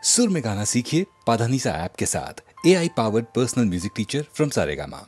सुर में गाना सीखिए पाधानीसा ऐप के साथ। AI powered personal music teacher from Saregama.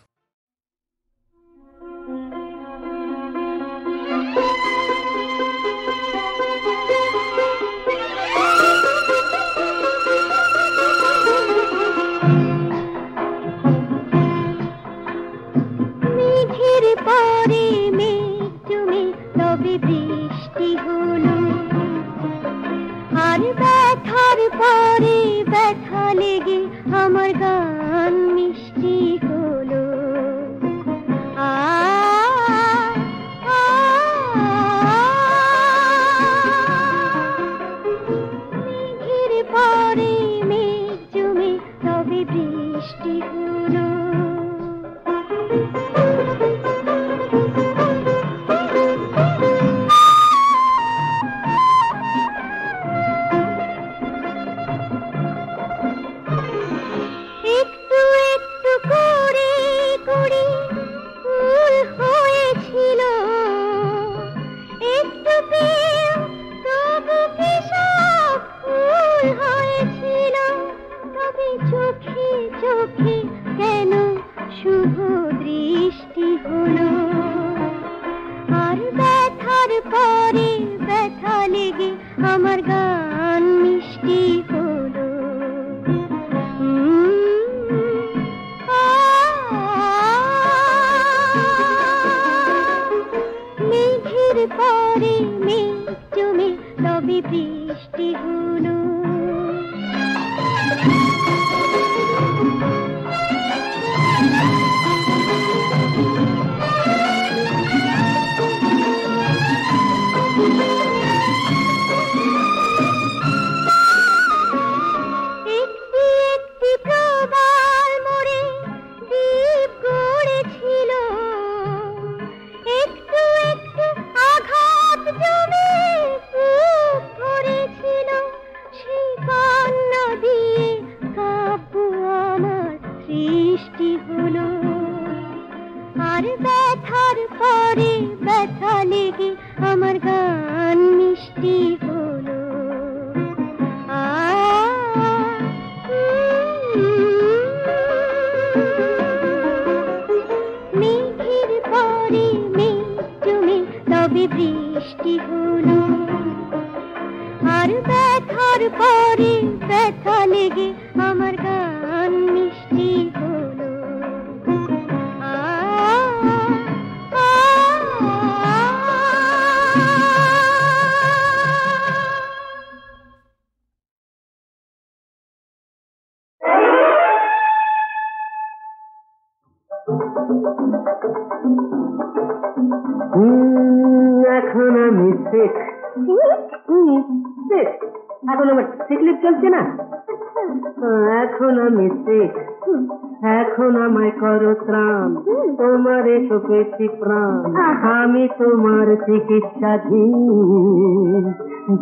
আমি তোমার চিকিৎসাধীন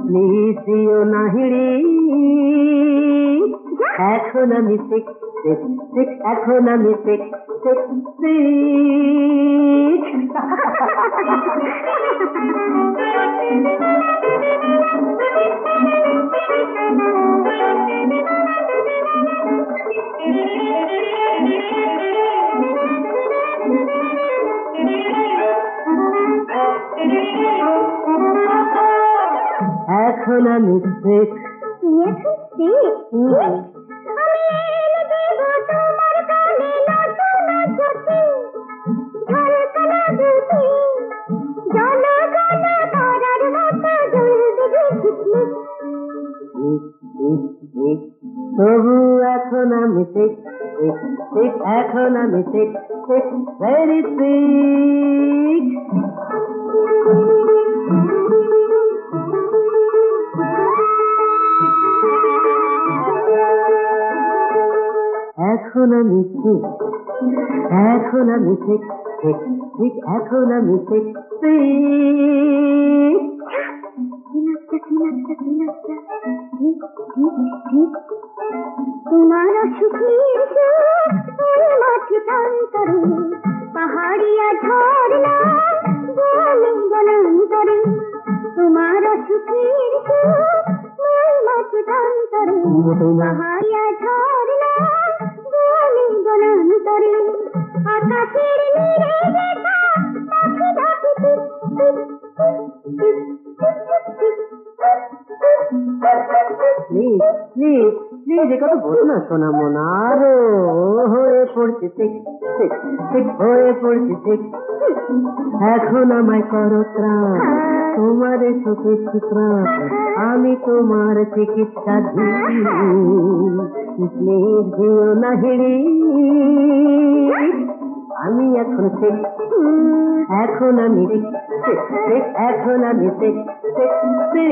প্লিজ দিও না হিড়ি এখন আমি সিক সিক সিক এখন আমি সিক সিক সিক এখন আমি সিক তবু এখন আমি সিক সিক সিক এখন আমি সিক সিক ভেরি সিক এখন আমি সিক এখন আমি সিক সিক সিক এখন আমি সিক সিক তোমার সুখের মাঠে প্রান্তরে পাহাড়িয়া ঝরনা বলে বনান্তরে তোমার সুখের মাঠে প্রান্তরে মোটেই না। হায়া ঝরনা বলে বনান্তরে আকাশের নীরে দেখা পাখি ডাকে টিক টিক টিক টিক প্লিজ প্লিজ প্লিজ এ কথা বলো না সোনা মনা। আরো হয়ে পড়ছে ঠিক ঠিক ঠিক হয়ে পড়ছে ঠিক। এখন আমায় করো ত্রাণ, তোমার চোখে চিত্রাণ, আমি তোমার চিকিৎসা প্লিজ দিও না হিড়ি। আমি এখন ঠিক, এখন আমি ঠিক ঠিক, এখন আমি ঠিক ঠিক ঠিক।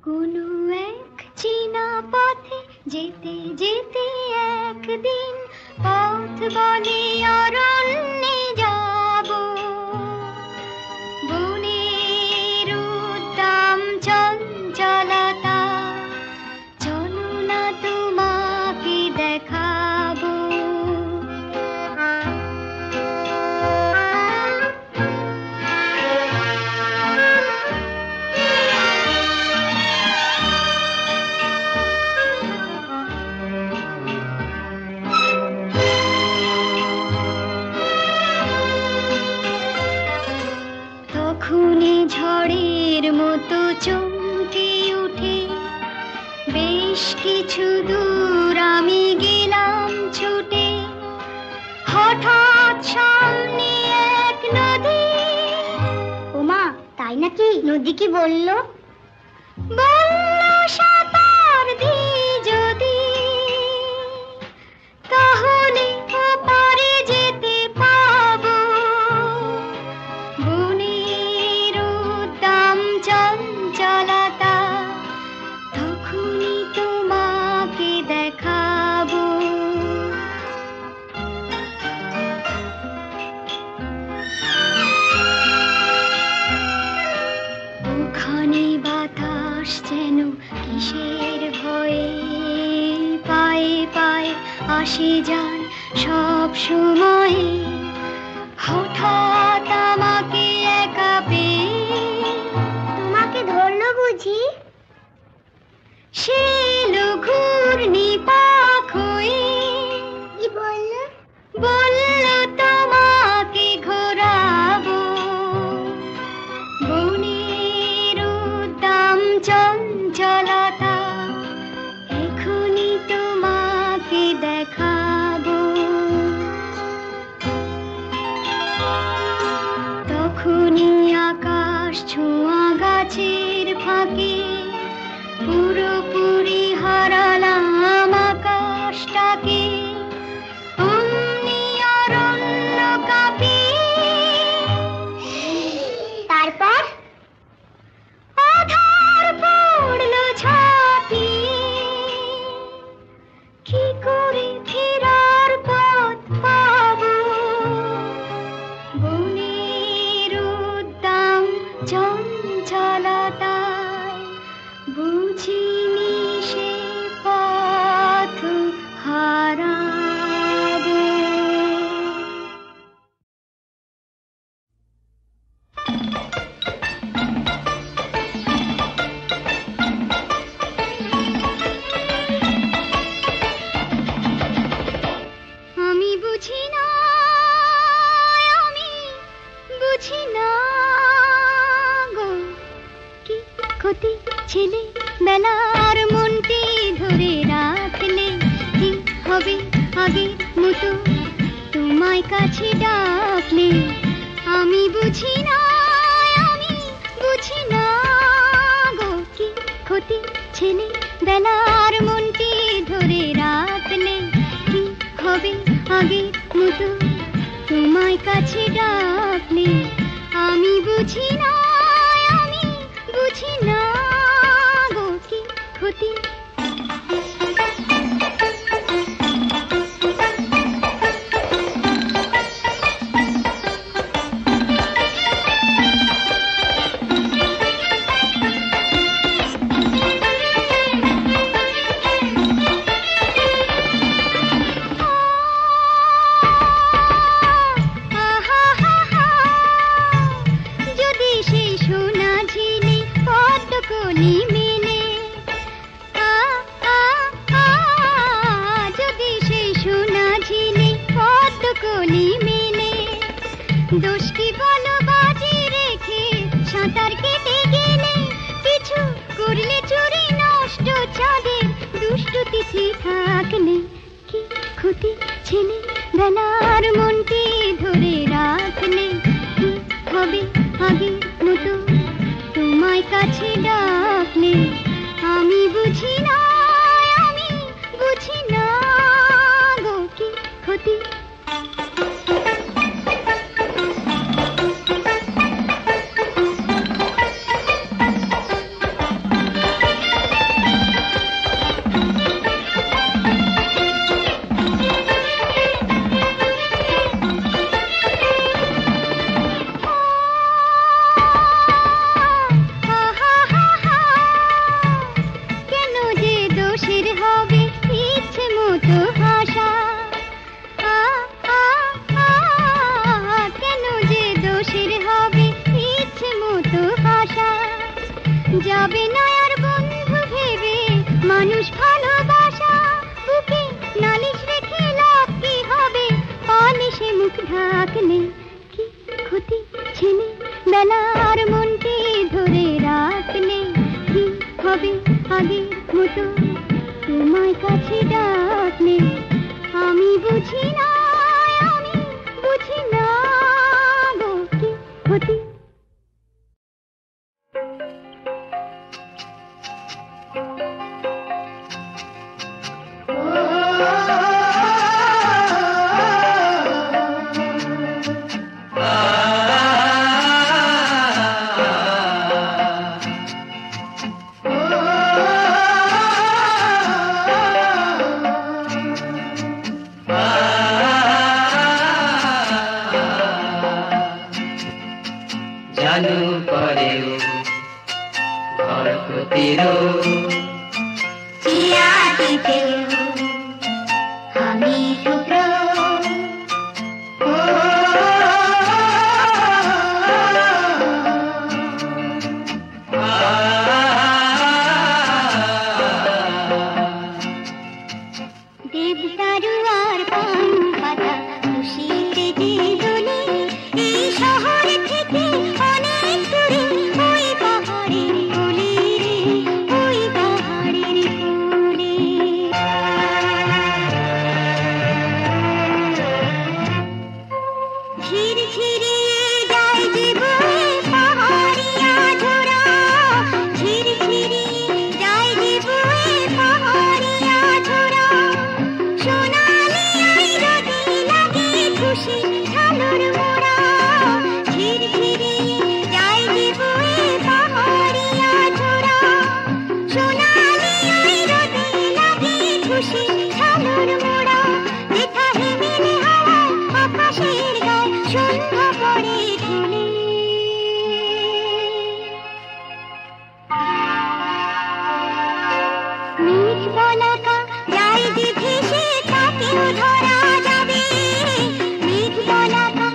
কোনো এক চীনা পথে যেতে যেতে একদিন পথ বলে অরণ্যে যাব, বনের উদ্দাম চঞ্চলতা চলো না তোমাকে দেখাবো। তখনই ঝড়ের মতো চমকে উঠে বেশ কিছু দূর আমি গেলাম ছুটে। হঠাৎ সামনে এক নদী। ওমা, তাই নাকি? নদী কি বললো? বললো সাঁতার দিই যদি তাহলে ওপারে যেতে পাবো। বনের উদ্দাম চঞ্চলতা তখনই তোমাকে দেখাবো। ওখানে বাতাস যেন কিসের ভয়ে পায়ে পায়ে আসে যায় সব সময়। হঠাৎ আমাকে একা পেয়ে তোমাকে ধরলো বুঝি? সে ঘূর্ণি পাখ হয়ে কি বললো? বললো তোমাকে ঘোরাবো। বনের উদ্দাম চঞ্চলতা এখনই তোমাকে দেখাবো। তখনই আকাশ ছোঁয়া গাছের ফাঁকে পুরোপুরি হারালাম আকাশটাকে। অমনি অরণ্য কাঁপিয়ে তারপর আধার পড়লো ঝাঁপিয়ে। কি করে ফেরার পথ পাবো? বনের উদ্দাম চঞ্চলতায় বুঝিনি সে পথ হারাবো। আমি বুঝি না, আমি বুঝি না গো কি ক্ষতি ছেলে বেলার মনটি ধরে রাখলে কি হবে আগের মতো তোমায় কাছে ডাকলে। আমি বুঝি না, আমি বুঝি না গো কি ক্ষতি ছেলে বেলার মনটি ধরে রাখলে কি হবে আগের মতো তোমায় কাছে ডাকলে। আমি বুঝি না, আমি বুঝি না গো কি ক্ষতি। দোষ কি বলো বাজি রেখে সাঁতার কেটে গেলে, কিছু করলে চুরি নষ্ট চাঁদের দুষ্টু তিথি থাকলে, কি ক্ষতি ছেলে বেলার মনটি ধরে রাখলে, কি হবে আগের মতো তোমায় কাছে ডাকলে, আমি বুঝি না, আমি বুঝি না গো কি ক্ষতি। যাবে না আর বন্ধু ভেবে মানুষ ভালোবাসা, বুকে নালিশ রেখে লাভ কি হবে, পালিশে মুখ ঢাকলে, কি ক্ষতি ছেলে বেলার মনটি ধরে রাখলে, কি হবে আগের মতো তোমায় কাছে ডাকলে, আমি বুঝি না, আমি বুঝি না গো কি ক্ষতি। জানু পরেও ঘর প্রতিরো চিয়াটিতেও আমি শুক্র, দেবদারু আর পান পাতা খুশিতে যে দোলে, এই শহর থেকে অনেক দূরে ওই পাহাড়ের কোলে রে, ওই পাহাড়ের কোলে। ঝিরঝিরিয়ে যায় যে বয়ে পাহাড়িয়া ঝোড়া, ঝিরঝিরিয়ে যায় যে বয়ে পাহাড়িয়া ঝোড়া, সোনালি আই রোদে লাগে খুশি ঝালর মোড়া, ঝিরঝিরিয়ে যায় যে বয়ে পাহাড়িয়া ঝোড়া, সোনালি আই রোদে লাগে খুশি ঝালর মোড়া, যেথা হিমেলে হাওয়ায় আকাশের গায়ে সন্ধ্যা পড়ে ঝুলে। মেঘ বলাকা যায় যে ভেসে তাকেও ধরা যাবে, মেঘ বলাকা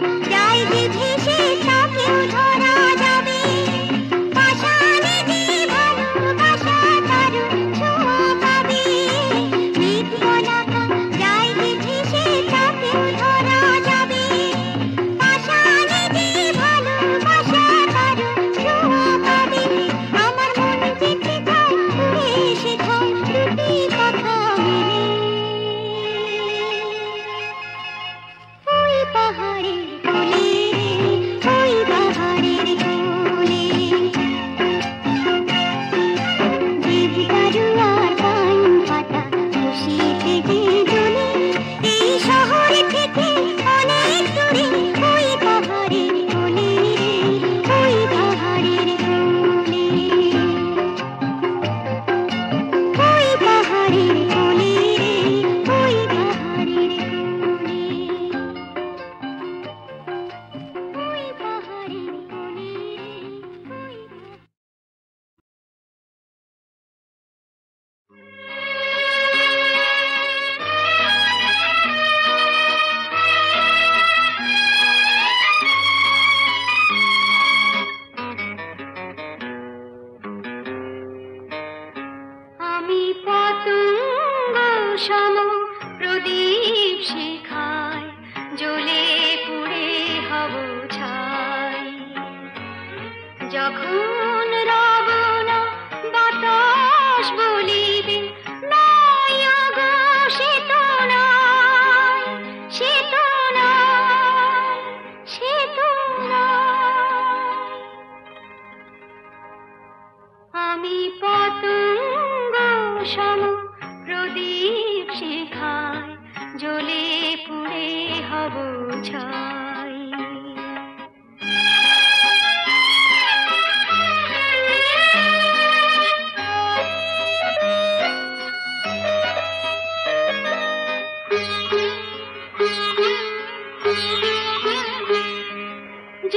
যখন রব না বাতাস বলিবে নাই আগো সে তো নাই, সে তো নাই, সে তো নাই। আমি পতঙ্গ সম প্রদীপ শিখায় জ্বলে পুড়ে হব ছাই।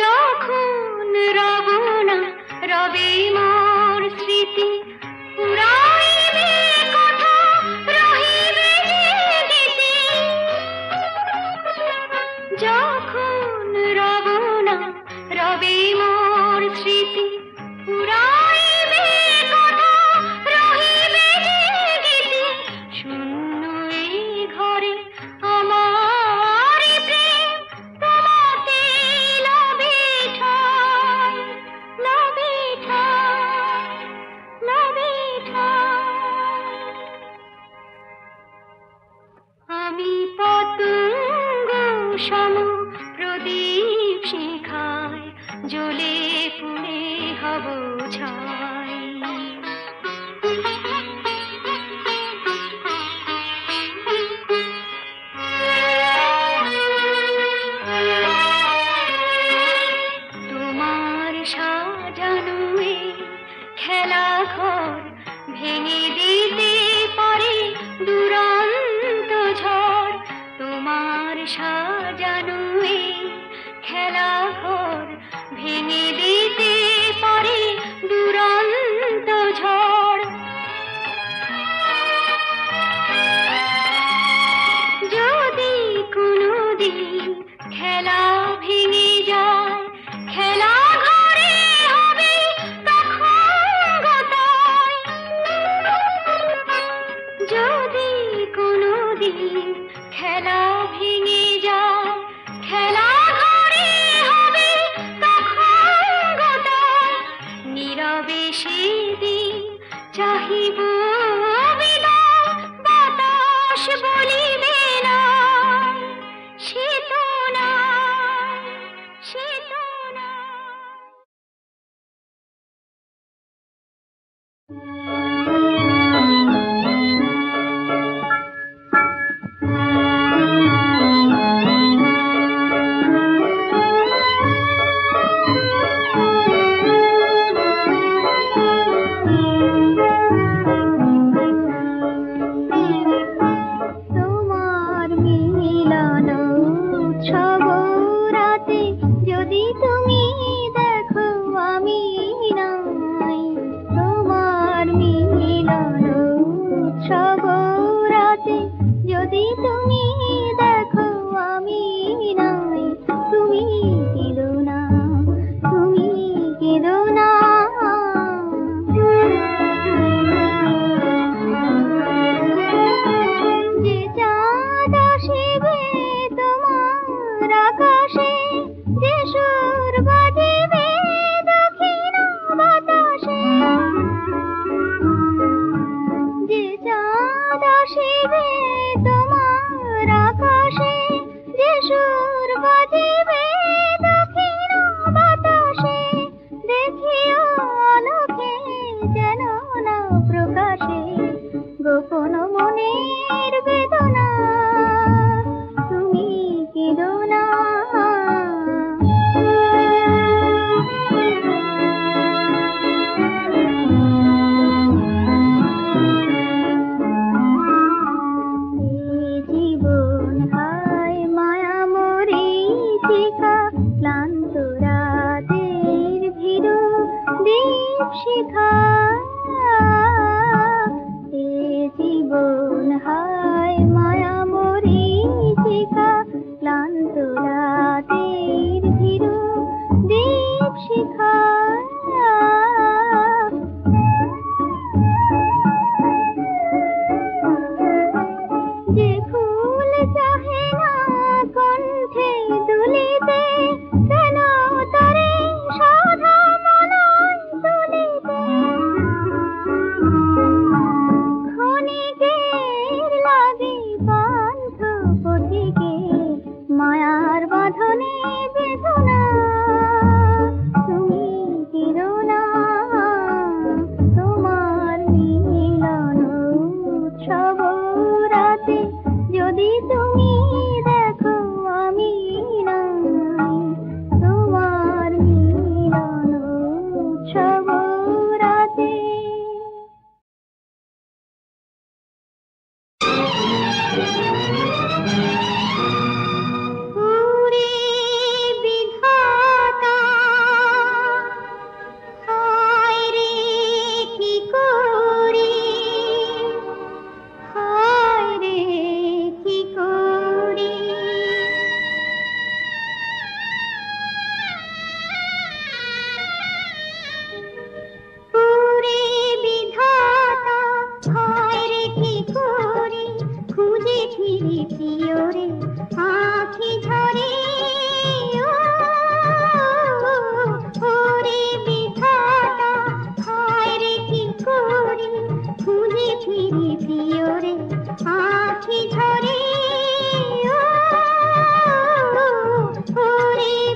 যখন রব না রবে মোর স্মৃতি উড়াইবে কথা রহিবে গীতি। যখন রব না রবে মোর স্মৃতি উড়াইবে কথা রহিবে গীতি। শূন্য এই ঘরে আমার প্রেম তোমাতে লবে ঠাই, লবে ঠাই, লবে ঠাই। আমি পতঙ্গ সম প্রদীপ শিখায় জ্বলে পুড়ে হব ছাই। তোমার সাজানো এই খেলা ঘর ভেঙে দিতে পারে দুরন্ত ঝড়। তোমার সাজানো এই খেলা ঘর ভেঙে দিতে পারে দুরন্ত ঝড়। যদি কোনোদিন খেলা ভেঙে যায় খেলা ঘরে হবে তখন গতায়। যদি কোনোদিন খেলা ভেঙে যায় খেলা ঘরে হবে তখন গতায়। নীরবে সেদিন চাহিব বিদায় বাতাস বলিবে নাই, সে তো নাই, সে তো নাই। তোমার মিলন উৎসব রাতে যদি তুমি দেখো আমি নাই। তোমার মিলন উৎসব রাতে যদি তুমি দেখো আমি নাই। তুমি কেঁদো না, তুমি কেঁদো না। যে চাঁদ আসিবে তোমার আকাশে, যে সুর বাজিবে দক্ষিণ বাতাসে। যে চাঁদ আসিবে তোমার আকাশে, যে সুর বাজিবে দক্ষিণ বাতাসে। দেখিও আলোকে যেন না প্রকাশে গোপন মনের বেদনা। তুমি কেঁদো না। এই জীবন হায় মায়া মরীচিকা, ক্লান্ত রাতের ভীরু দীপ শিখা। এ জীবন হায় মায়া মরীচিকা, ক্লান্ত রাতের ভীরু দীপ শিখা। যে ফুল চাহে না কণ্ঠে দুলিতে, কেন তারে সাধা মনা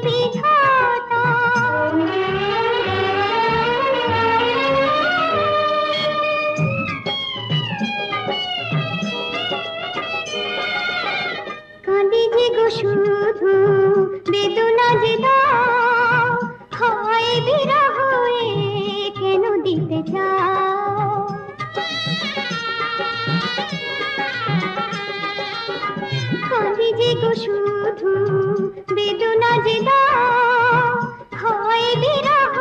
বিধাতা কাঁদি যে গো শুধু বেদনা যে দাও হয় বিরহ কেন দিতে চাও কাঁদি যে গো শুধু বেদনা যে দাও হয় বিরহ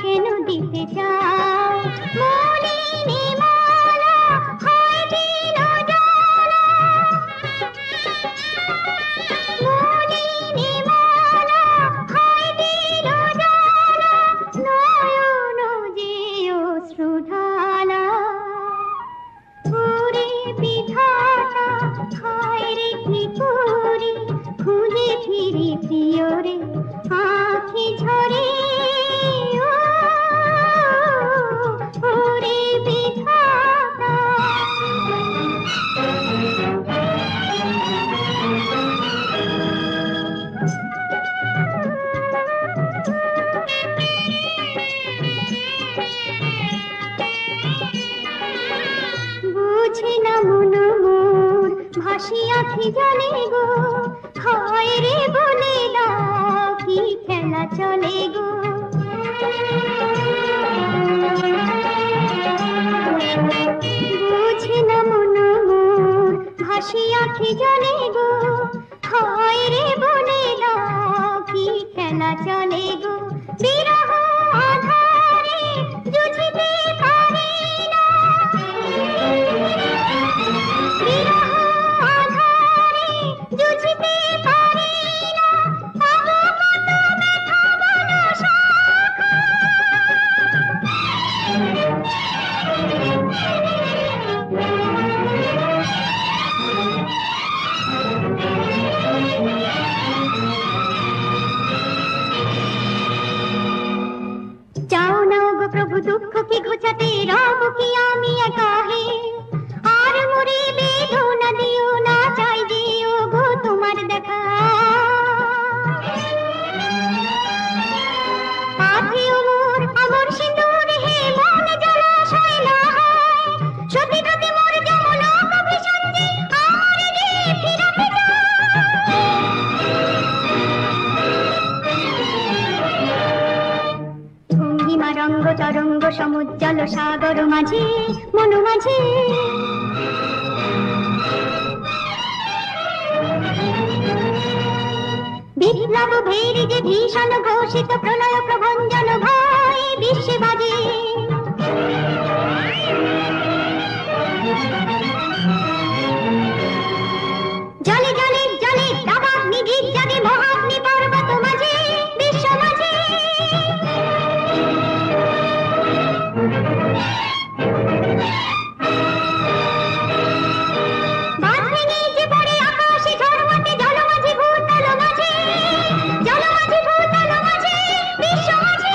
কেন দিতে চাও মলিনী মালা হয় দিন জ্বালা মলিনী মালা হয় দিন জ্বালা নয়ন যে অশ্রু ঢালা ওরে বিধাতা হায় রে কি করি খুঁজে ফিরি প্রিয় রে আঁখি ঝরে ওরে বিধাতা বুঝে না মন মোর ভাসি আখি জলে গো হয় রে বলে দাও কি খেলা চলে গো বুঝে না মন মোর ভাসি আখি জলে গো হয় রে বলে দাও কি খেলা চলে গো বিরহ আধারে জুঝিতে পারি না বিরহ আধারে জুঝিতে পারি না পাবো কত ব্যথা বলো সখা চাও নাও গো প্রভু দুঃখ কি ঘোচাতে রব কি আমি একা হে আর মরে বেদনা দিও না চাই দিও গো তোমার দেখা পাথিও মোর আমর সিঁদুর হে মন জলাশয় না হয় সতী গতি মোর যমুনা ভীষণ যে আর রে ফিরাতে ভঙ্গিমা রঙ্গ তরঙ্গ সমুজ্জ্বল সাগর মাঝে মন মাঝে বিপ্লব ভেরি যে ভীষণ ঘোষিত প্রলয় প্রভঞ্জন ভয় বিশ্বে বাজে জলে জলে জলে দাবাব নিধির জাগে মহাগ্নি পর্বত মাঝে বিশ্ব মাঝে বাদ ভেঙে যে পড়ে আকাশে ঝড়মাতে জল মাঝে ভূতল মাঝে জল মাঝে ভূতল মাঝে বিশ্ব মাঝে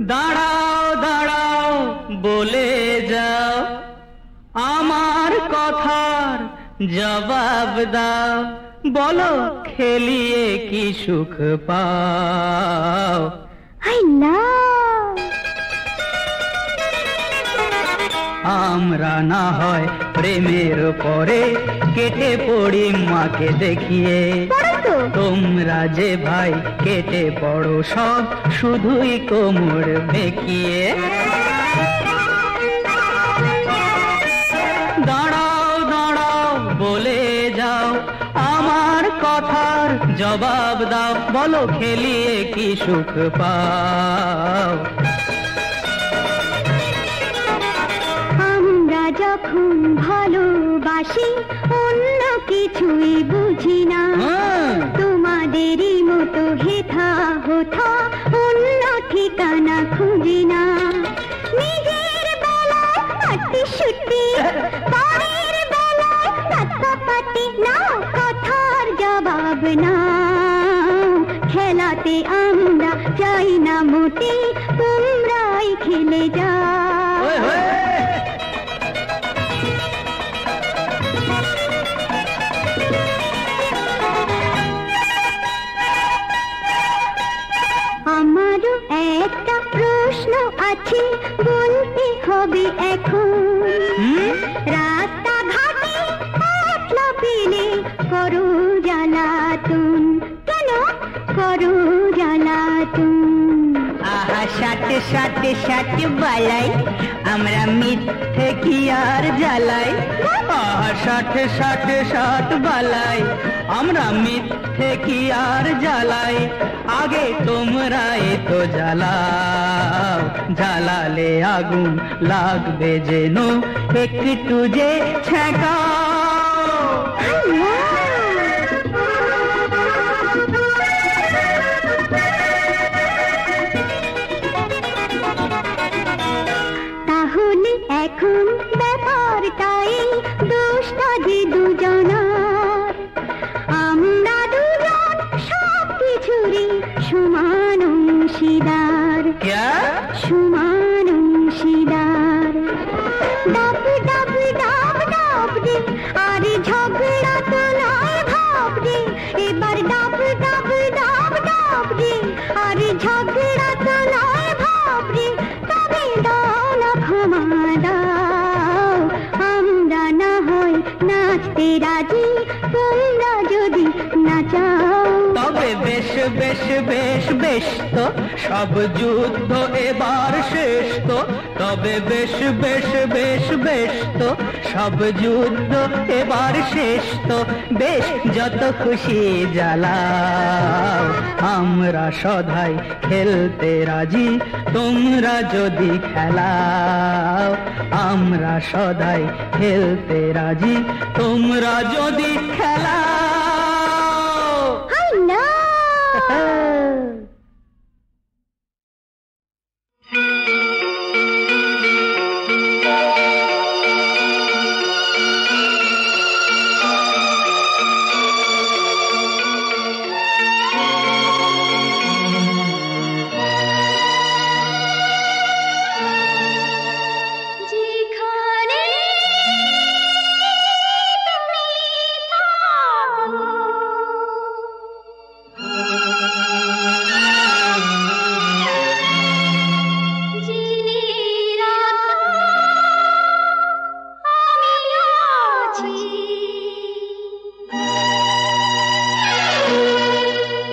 দাঁড়াও দাঁড়াও বলে যাও আমার কথার জবাব দাও বলো খেলিয়ে কি সুখ পাও আই না আমরা না হয় প্রেমের পরে কেটে পড়ি মাকে দেখিয়ে তোমরা যে ভাই কেটে পড়ো সব শুধুই কোমর বেঁকিয়ে দাঁড়াও দাঁড়াও বলে যাও আমার কথার জবাব দাও বলো খেলিয়ে কি সুখ পাও আমরা যখন ভালোবাসি অন্য কিছুই বুঝি না তোমাদেরই মতো হেথা হোথা অন্য ঠিকানা খুঁজি না নিজের বেলায় পাটি সুটি পরের বেলায় পাটি না কথার জবাব না খেলাতে আমরা চাই না মোটে তোমরাই খেলে যাও বলতে হবে এখন রাস্তাঘাটে একলা পেলে করো জ্বালাতন, কেন করো জ্বালাতন? আহা সাথে সাথে সাথে বালাই আমরা মিথ্যে কি আর জ্বালাই। আহা সাথে সাথে সাথ বালাই আমরা মিথ্যে কি আর জ্বালাই। আগে তোমরা তো জ্বালাও, জ্বালালে আগুন লাগবে যেন একটু যে ছেঁকাও। তাহলে এখন ব্যাপারটাই দোষটা যে দুজনার, আমরা দুজন সব কিছুরই সমান অংশীদার, সমান অংশীদার। ডাব ডাব ডাব ডাব রে, আরে ঝগড়া তো নয় ভাব রে, এবার ডাব ডাব ডাব ডাব রে, আরে ঝগড়া তো নয় ভাব রে। তবে দাও না ক্ষমা দাও, আমরা না হয় নাচতে রাজি, তোমরা যদি নাচাও। তবে বেশ বেশ বেশ বেশ তো সব যুদ্ধ এবার শেষ তো, তবে বেশ বেশ বেশ বেশ তো সব যুদ্ধ এবার শেষ তো। বেশ যত খুশি জ্বালাও, আমরা সদাই খেলতে রাজি, তোমরা যদি খেলাও। আমরা সদাই খেলতে রাজি, তোমরা যদি খেলাও। যেখানে তুমি থাকো, জেনে রাখো আমি আছি।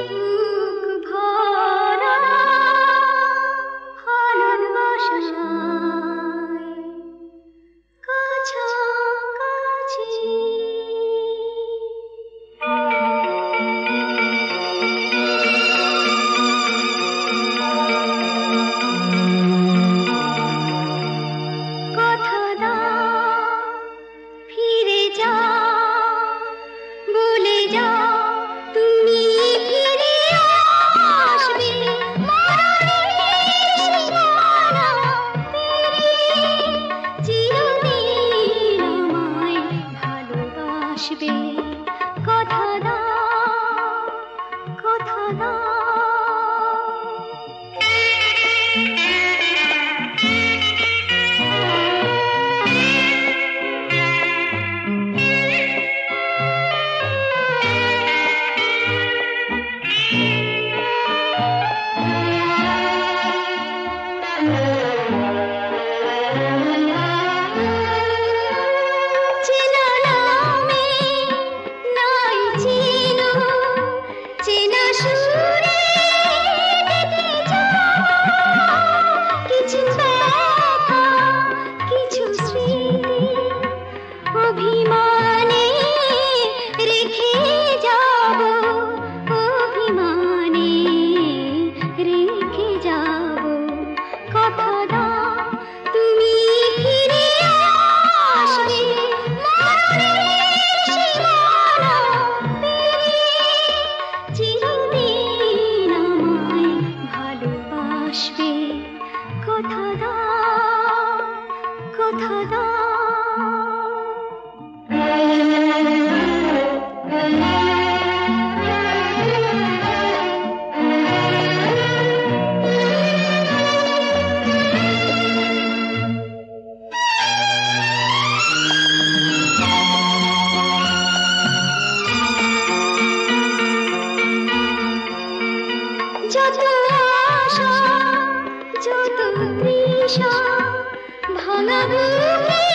বুক ভরা ভালোবাসায় কাছাকাছি। কথা দাও ফিরে যাও, বলে যাও তুমি ফিরে আসবে, মরণের সীমানা পেরিয়ে চিরদিন আমায় ভালোবাসবে। কথা দাও, কথা দাও। চেনা নামে নাই চিনো, চেনা সুরে ডেকে যাও। কিছু ব্যথা, কিছু স্মৃতি অভিমানে রেখে যাব, অভিমানে রেখে যাব। কথা দাও তুমি ফিরে আসবে, মরণের সীমানা পেরিয়ে চিরদিন আমায় ভালোবাসবে। কথা দাও, কথা দাও। যত আশা, যত তৃষ্ণা ভাঙা বুকে